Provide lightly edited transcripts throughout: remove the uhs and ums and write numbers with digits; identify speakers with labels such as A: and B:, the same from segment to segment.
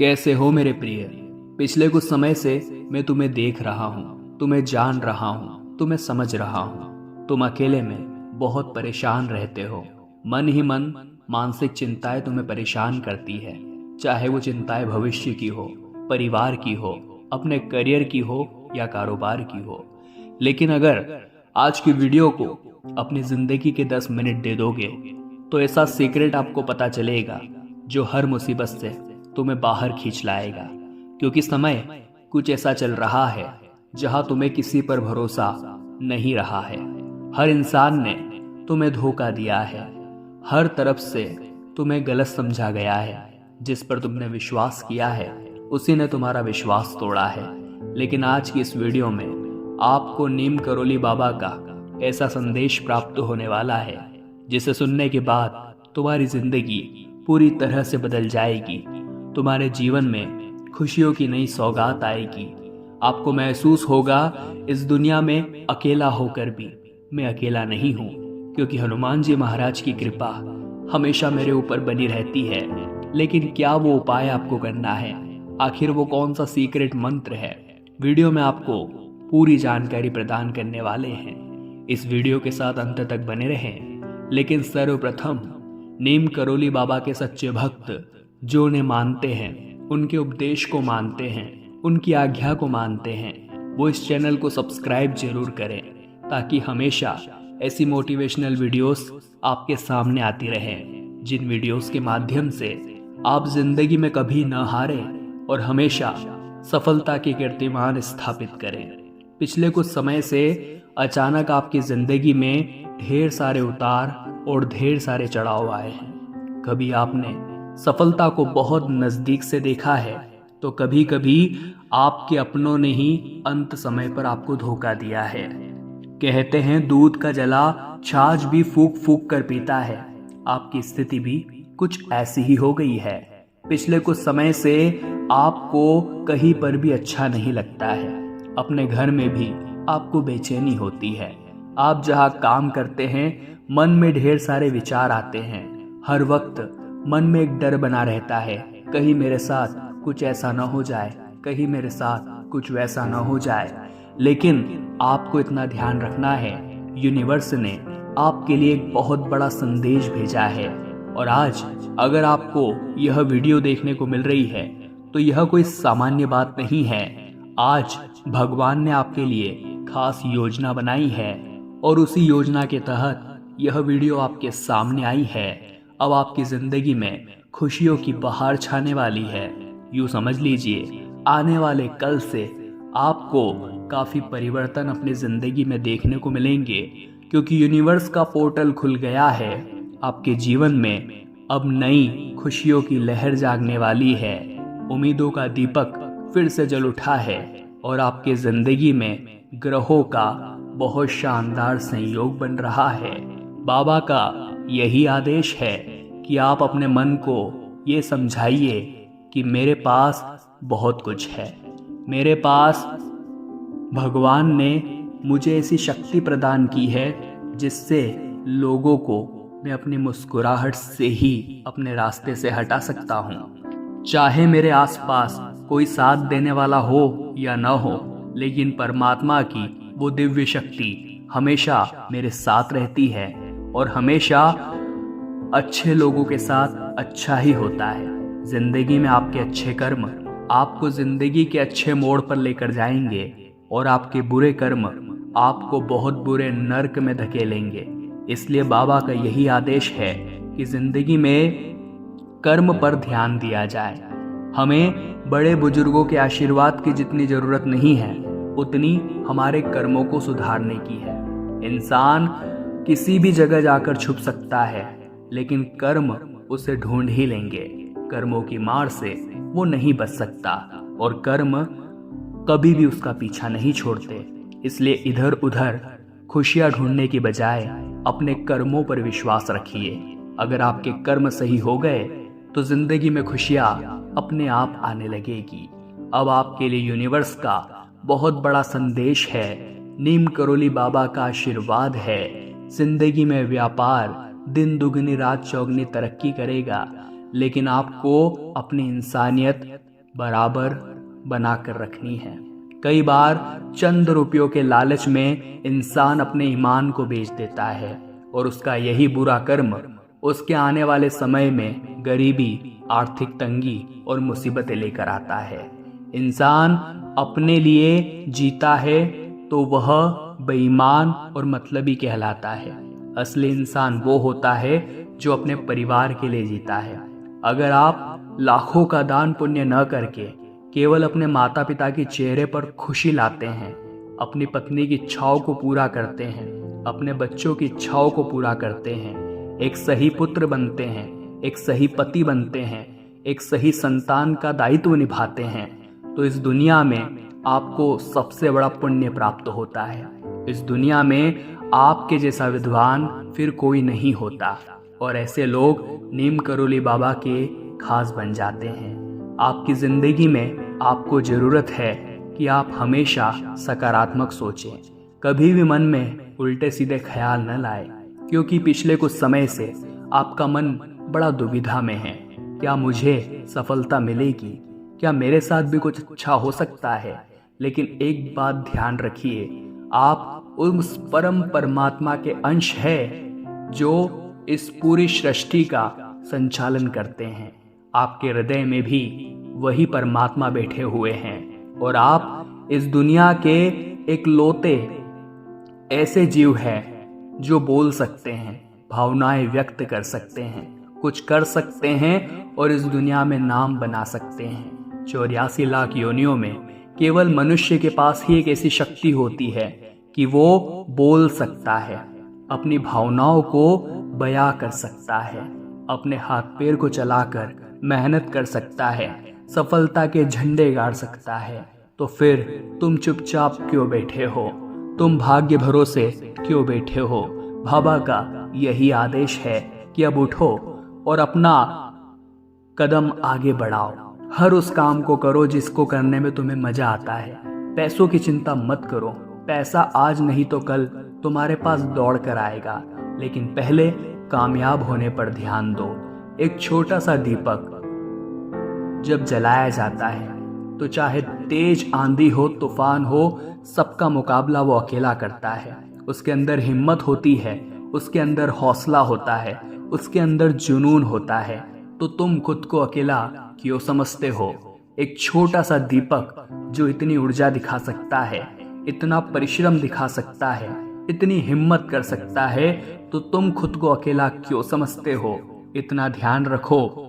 A: कैसे हो मेरे प्रिय। पिछले कुछ समय से मैं तुम्हें देख रहा हूँ, तुम्हें जान रहा हूँ, तुम्हें समझ रहा हूँ। तुम अकेले में बहुत परेशान रहते हो। मन ही मन मानसिक चिंताएं तुम्हें परेशान करती है, चाहे वो चिंताएं भविष्य की हो, परिवार की हो, अपने करियर की हो या कारोबार की हो। लेकिन अगर आज की वीडियो को अपनी जिंदगी के 10 मिनट दे दोगे तो ऐसा सीक्रेट आपको पता चलेगा जो हर मुसीबत से तुम्हें बाहर खींच लाएगा। क्योंकि समय कुछ ऐसा चल रहा है जहां तुम्हें किसी पर भरोसा नहीं रहा है। हर इंसान ने तुम्हें धोखा दिया है, हर तरफ से तुम्हें गलत समझा गया है। जिस पर तुमने विश्वास किया है उसी ने तुम्हारा विश्वास तोड़ा है। लेकिन आज की इस वीडियो में आपको नीम करोली बाबा का ऐसा संदेश प्राप्त होने वाला है जिसे सुनने के बाद तुम्हारी जिंदगी पूरी तरह से बदल जाएगी। तुम्हारे जीवन में खुशियों की नई सौगात आएगी। आपको महसूस होगा इस दुनिया में अकेला होकर भी मैं अकेला नहीं हूँ, क्योंकि हनुमान जी महाराज की कृपा हमेशा मेरे ऊपर बनी रहती है। लेकिन क्या वो उपाय आपको करना है? आखिर वो कौन सा सीक्रेट मंत्र है? वीडियो में आपको पूरी जानकारी प्रदान करने वाले हैं। इस वीडियो के साथ अंत तक बने रहें। लेकिन सर्वप्रथम नीम करोली बाबा के सच्चे भक्त जो उन्हें मानते हैं, उनके उपदेश को मानते हैं, उनकी आज्ञा को मानते हैं, वो इस चैनल को सब्सक्राइब जरूर करें ताकि हमेशा ऐसी मोटिवेशनल वीडियोस आपके सामने आती रहें, जिन वीडियोस के माध्यम से आप जिंदगी में कभी न हारें और हमेशा सफलता के कीर्तिमान स्थापित करें। पिछले कुछ समय से अचानक आपकी जिंदगी में ढेर सारे उतार और ढेर सारे चढ़ाव आए हैं। कभी आपने सफलता को बहुत नजदीक से देखा है तो कभी कभी आपके अपनों ने ही अंत समय पर आपको धोखा दिया है। कहते हैं दूध का जला छाछ भी फूक फूक कर पीता है। आपकी स्थिति भी कुछ ऐसी ही हो गई है। पिछले कुछ समय से आपको कहीं पर भी अच्छा नहीं लगता है। अपने घर में भी आपको बेचैनी होती है। आप जहां काम करते हैं मन में ढेर सारे विचार आते हैं। हर वक्त मन में एक डर बना रहता है, कहीं मेरे साथ कुछ ऐसा न हो जाए, कहीं मेरे साथ कुछ वैसा न हो जाए। लेकिन आपको इतना ध्यान रखना है, यूनिवर्स ने आपके लिए एक बहुत बड़ा संदेश भेजा है। और आज अगर आपको यह वीडियो देखने को मिल रही है तो यह कोई सामान्य बात नहीं है। आज भगवान ने आपके लिए खास योजना बनाई है और उसी योजना के तहत यह वीडियो आपके सामने आई है। अब आपकी जिंदगी में खुशियों की बहार छाने वाली है। यूं समझ लीजिए आने वाले कल से आपको काफी परिवर्तन अपनी जिंदगी में देखने को मिलेंगे, क्योंकि यूनिवर्स का पोर्टल खुल गया है। आपके जीवन में अब नई खुशियों की लहर जागने वाली है। उम्मीदों का दीपक फिर से जल उठा है और आपके जिंदगी में ग्रहों का बहुत शानदार संयोग बन रहा है। बाबा का यही आदेश है कि आप अपने मन को ये समझाइए कि मेरे पास बहुत कुछ है। मेरे पास भगवान ने मुझे ऐसी शक्ति प्रदान की है जिससे लोगों को मैं अपनी मुस्कुराहट से ही अपने रास्ते से हटा सकता हूँ। चाहे मेरे आसपास कोई साथ देने वाला हो या न हो, लेकिन परमात्मा की वो दिव्य शक्ति हमेशा मेरे साथ रहती है और हमेशा अच्छे लोगों के साथ अच्छा ही होता है। जिंदगी में आपके अच्छे कर्म आपको जिंदगी के अच्छे मोड़ पर लेकर जाएंगे और आपके बुरे कर्म आपको बहुत बुरे नर्क में धकेलेंगे। इसलिए बाबा का यही आदेश है कि जिंदगी में कर्म पर ध्यान दिया जाए। हमें बड़े बुजुर्गों के आशीर्वाद की जितनी जरूरत नहीं है उतनी हमारे कर्मों को सुधारने की है। इंसान किसी भी जगह जाकर छुप सकता है, लेकिन कर्म उसे ढूंढ ही लेंगे। कर्मों की मार से वो नहीं बच सकता और कर्म कभी भी उसका पीछा नहीं छोड़ते। इसलिए इधर उधर खुशियां ढूंढने की बजाय अपने कर्मों पर विश्वास रखिए। अगर आपके कर्म सही हो गए तो जिंदगी में खुशियां अपने आप आने लगेगी। अब आपके लिए यूनिवर्स का बहुत बड़ा संदेश है। नीम करोली बाबा का आशीर्वाद है। जिंदगी में व्यापार दिन दुगनी रात चौगनी तरक्की करेगा, लेकिन आपको अपनी इंसानियत बराबर बनाकर रखनी है। कई बार चंद रुपयों के लालच में इंसान अपने ईमान को बेच देता है और उसका यही बुरा कर्म उसके आने वाले समय में गरीबी, आर्थिक तंगी और मुसीबतें लेकर आता है। इंसान अपने लिए जीता है तो वह बेईमान और मतलबी कहलाता है। असली इंसान वो होता है जो अपने परिवार के लिए जीता है। अगर आप लाखों का दान पुण्य न करके केवल अपने माता पिता के चेहरे पर खुशी लाते हैं, अपनी पत्नी की इच्छाओं को पूरा करते हैं, अपने बच्चों की इच्छाओं को पूरा करते हैं, एक सही पुत्र बनते हैं, एक सही पति बनते हैं, एक सही संतान का दायित्व निभाते हैं, तो इस दुनिया में आपको सबसे बड़ा पुण्य प्राप्त होता है। इस दुनिया में आपके जैसा विद्वान फिर कोई नहीं होता और ऐसे लोग नीम करोली बाबा के खास बन जाते हैं। आपकी जिंदगी में आपको जरूरत है कि आप हमेशा सकारात्मक सोचें, कभी भी मन में उल्टे सीधे ख्याल न लाए, क्योंकि पिछले कुछ समय से आपका मन बड़ा दुविधा में है। क्या मुझे सफलता मिलेगी? क्या मेरे साथ भी कुछ अच्छा हो सकता है? लेकिन एक बात ध्यान रखिए, आप उस परम परमात्मा के अंश है जो इस पूरी सृष्टि का संचालन करते हैं। आपके हृदय में भी वही परमात्मा बैठे हुए हैं और आप इस दुनिया के एक लौते ऐसे जीव हैं जो बोल सकते हैं, भावनाएं व्यक्त कर सकते हैं, कुछ कर सकते हैं और इस दुनिया में नाम बना सकते हैं। 84 लाख योनियों में केवल मनुष्य के पास ही एक ऐसी शक्ति होती है कि वो बोल सकता है, अपनी भावनाओं को बयां कर सकता है, अपने हाथ पैर को चलाकर मेहनत कर सकता है, सफलता के झंडे गाड़ सकता है। तो फिर तुम चुपचाप क्यों बैठे हो? तुम भाग्य भरोसे क्यों बैठे हो? बाबा का यही आदेश है कि अब उठो और अपना कदम आगे बढ़ाओ। हर उस काम को करो जिसको करने में तुम्हें मजा आता है। पैसों की चिंता मत करो, पैसा आज नहीं तो कल तुम्हारे पास दौड़ कर आएगा, लेकिन पहले कामयाब होने पर ध्यान दो। एक छोटा सा दीपक जब जलाया जाता है तो चाहे तेज आंधी हो, तूफान हो, सबका मुकाबला वो अकेला करता है। उसके अंदर हिम्मत होती है, उसके अंदर हौसला होता है, उसके अंदर जुनून होता है। तो तुम खुद को अकेला क्यों समझते हो? एक छोटा सा दीपक जो इतनी ऊर्जा दिखा सकता है, इतना परिश्रम दिखा सकता है, इतनी हिम्मत कर सकता है, तो तुम खुद को अकेला क्यों समझते हो? इतना ध्यान रखो,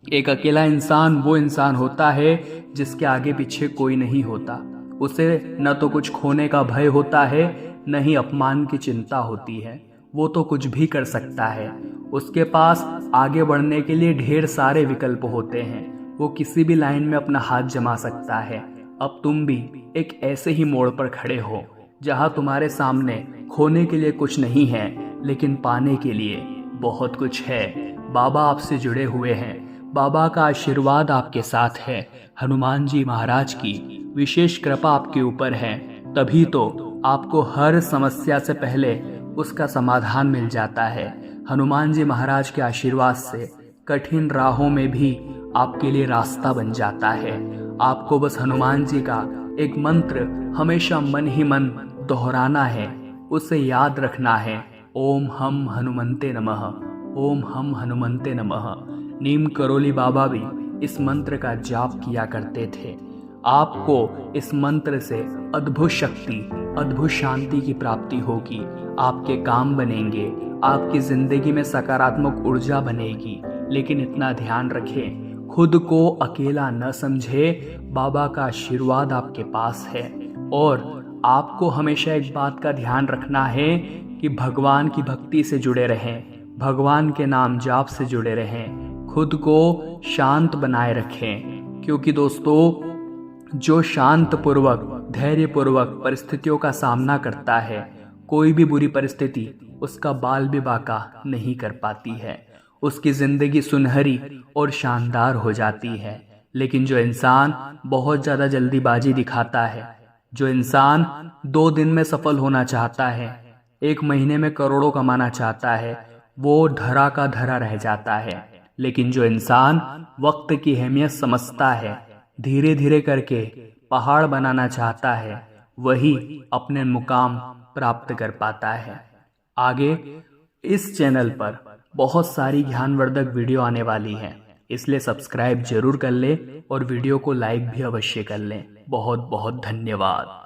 A: एक अकेला इंसान वो इंसान होता है जिसके आगे पीछे कोई नहीं होता। उसे न तो कुछ खोने का भय होता है, न ही अपमान की चिंता होती है। वो तो कुछ भी कर सकता है। उसके पास आगे बढ़ने के लिए ढेर सारे विकल्प होते हैं। वो किसी भी लाइन में अपना हाथ जमा सकता है। अब तुम भी एक ऐसे ही मोड़ पर खड़े हो जहां तुम्हारे सामने खोने के लिए कुछ नहीं है, लेकिन पाने के लिए बहुत कुछ है। बाबा आपसे जुड़े हुए हैं, बाबा का आशीर्वाद आपके साथ है, हनुमान जी महाराज की विशेष कृपा आपके ऊपर है, तभी तो आपको हर समस्या से पहले उसका समाधान मिल जाता है। हनुमान जी महाराज के आशीर्वाद से कठिन राहों में भी आपके लिए रास्ता बन जाता है। आपको बस हनुमान जी का एक मंत्र हमेशा मन ही मन दोहराना है, उसे याद रखना है। ओम हम हनुमंते नमः, ओम हम हनुमंते नमः। नीम करोली बाबा भी इस मंत्र का जाप किया करते थे। आपको इस मंत्र से अद्भुत शक्ति, अद्भुत शांति की प्राप्ति होगी। आपके काम बनेंगे, आपकी जिंदगी में सकारात्मक ऊर्जा बनेगी। लेकिन इतना ध्यान रखें, खुद को अकेला न समझे। बाबा का आशीर्वाद आपके पास है और आपको हमेशा एक बात का ध्यान रखना है कि भगवान की भक्ति से जुड़े रहें, भगवान के नाम जाप से जुड़े रहें, खुद को शांत बनाए रखें। क्योंकि दोस्तों, जो शांत पूर्वक, धैर्य पूर्वक परिस्थितियों का सामना करता है, कोई भी बुरी परिस्थिति उसका बाल भी बांका नहीं कर पाती है। उसकी जिंदगी सुनहरी और शानदार हो जाती है। लेकिन जो इंसान बहुत ज़्यादा जल्दीबाजी दिखाता है, जो इंसान 2 दिन में सफल होना चाहता है, 1 महीने में करोड़ों कमाना चाहता है, वो धरा का धरा रह जाता है। लेकिन जो इंसान वक्त की अहमियत समझता है, धीरे धीरे करके पहाड़ बनाना चाहता है वही अपने मुकाम प्राप्त कर पाता है। आगे इस चैनल पर बहुत सारी ज्ञानवर्धक वीडियो आने वाली हैं, इसलिए सब्सक्राइब जरूर कर ले और वीडियो को लाइक भी अवश्य कर लें। बहुत बहुत धन्यवाद।